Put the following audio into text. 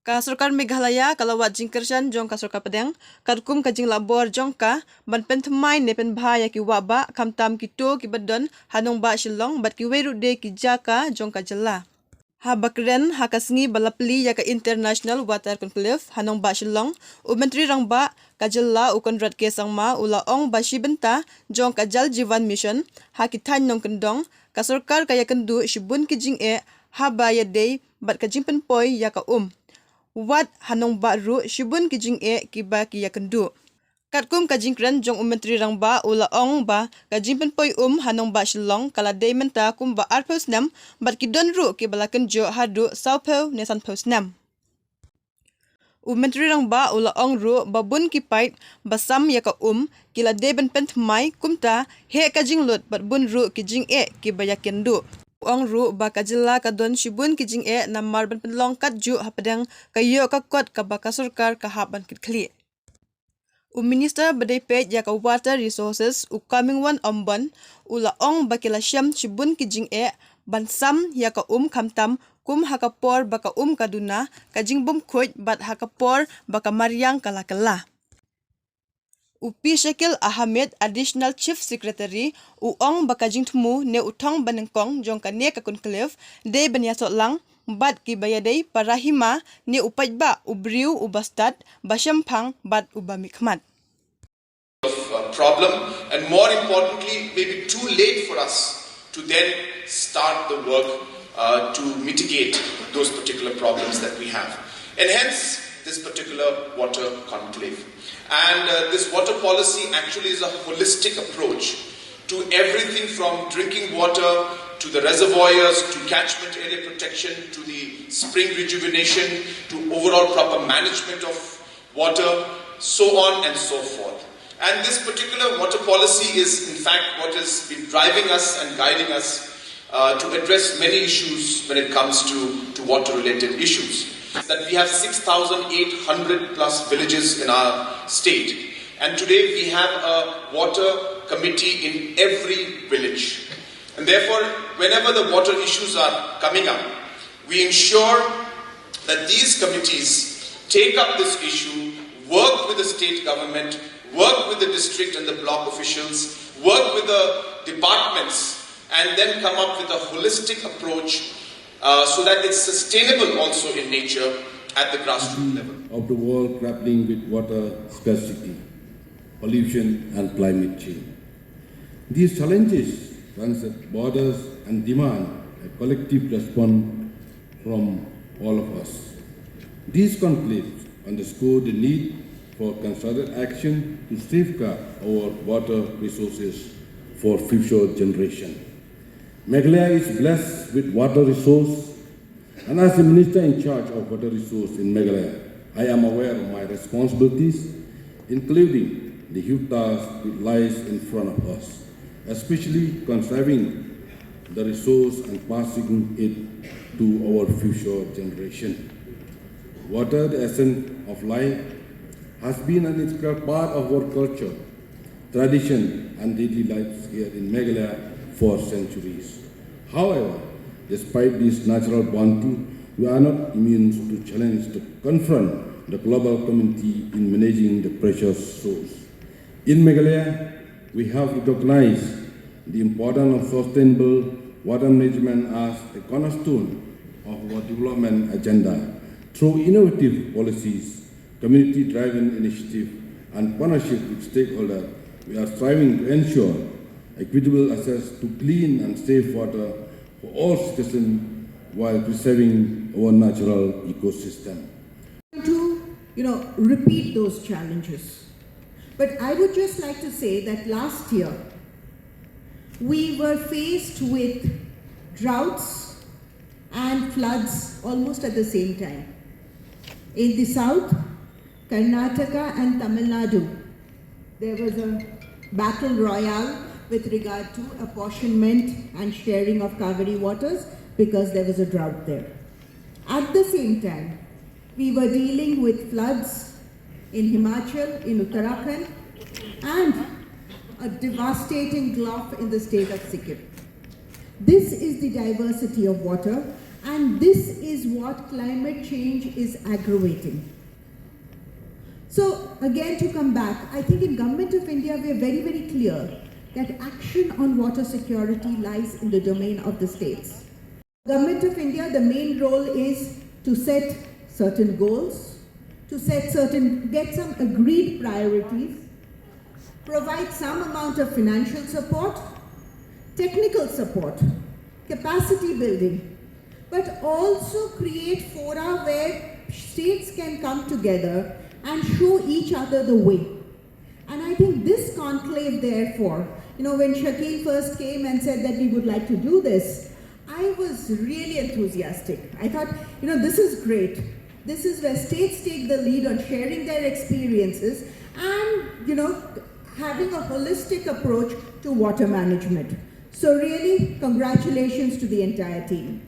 Ka Sorkar Meghalaya kalawat jingkyrshan jong ka Sorkar pdeng kadkum ka jing labor jong ka ban penthmai ne pynbha ya ki waba kamtam ki to ki badon hanong ba shillong bat ki weru de ki jaka jong ka jalla ha bakren ha kasngi balapli ya ka international water conclave hanong ba shillong menteri rangba ka jalla ukonrat ke sangma ula ong ba shibenta jong ka jal jivan mission ha ki than nong kendong ka Sorkar ka ya kendu shibun ki jingeh ha ba ya de bat ka jingpen poi ya ka wat hanong ba ru shibun ki jingeh ki ba ki ya kendu katkum ka jingkran jong menteri rangba ula ong ba ka jingpen poi hanong ba shillong kala de menta kum ba arpos nam bat ki don ru ki balaken jo hadu saupo nesan pos nam menteri rangba ula ong ru babun ki pait basam ya ka kila de ben penthmai kumta he ka jinglut bat bun ru ki jingeh ki ba ya kendu ong ru ba ka jilla ka don shibun ki jingeh namar ban penlong kat ju hapadang kayo ka kot ka ba ka Sorkar ka haban kitkhli minister badai pet ya ka water resources coming one omban ula ong ba kila shem shibun ki jingeh ban sam ya ka kamtam kum hakapor ba ka kaduna ka jingbum khoj bat hakapor ba ka maryang kala Upi Shakil Ahmed, Additional Chief Secretary, Uong Bakajingtmu, Ne Utong Banengkong, Jongka Ne Conclave, De Banyasot Lang, Bad Kibayade, Parahima, Ne Upajba, Ubriu, Ubastat, Bashampang, Bad Ubamikmat. Problem, and more importantly, maybe too late for us to then start the work to mitigate those particular problems that we have. And hence, this particular water conclave. And this water policy actually is a holistic approach to everything from drinking water to the reservoirs, to catchment area protection, to the spring rejuvenation, to overall proper management of water, so on and so forth. And this particular water policy is in fact what has been driving us and guiding us to address many issues when it comes to water related issues. That we have 6,800 plus villages in our state, and today we have a water committee in every village, and therefore whenever the water issues are coming up, we ensure that these committees take up this issue, work with the state government, work with the district and the block officials, work with the departments, and then come up with a holistic approach so that it's sustainable also in nature at the grassroots level. Of the world grappling with water scarcity, pollution and climate change. These challenges transcend borders and demand a collective response from all of us. These conflicts underscore the need for concerted action to safeguard our water resources for future generations. Meghalaya is blessed with water resource, and as the Minister in charge of water resource in Meghalaya, I am aware of my responsibilities, including the huge task that lies in front of us, especially conserving the resource and passing it to our future generation. Water, the essence of life, has been an integral part of our culture, tradition, and daily lives here in Meghalaya for centuries. However, despite this natural bounty, we are not immune to challenge to confront the global community in managing the precious source. In Meghalaya, we have recognized the importance of sustainable water management as a cornerstone of our development agenda. Through innovative policies, community-driven initiative, and partnership with stakeholders, we are striving to ensure equitable access to clean and safe water for all citizens while preserving our natural ecosystem. To, repeat those challenges. But I would just like to say that last year, we were faced with droughts and floods almost at the same time. In the south, Karnataka and Tamil Nadu, there was a battle royale with regard to apportionment and sharing of Kaveri waters because there was a drought there. At the same time, we were dealing with floods in Himachal, in Uttarakhand, and a devastating gulf in the state of Sikkim. This is the diversity of water, And this is what climate change is aggravating. So again, to come back, I think in Government of India, we are very, very clear that action on water security lies in the domain of the states. Government of India, the main role is to set certain goals, to get some agreed priorities, provide some amount of financial support, technical support, capacity building, but also create fora where states can come together and show each other the way. And I think this conclave, therefore, when Shakil first came and said that we would like to do this, I was really enthusiastic. I thought, this is great. This is where states take the lead on sharing their experiences and, having a holistic approach to water management. So really, congratulations to the entire team.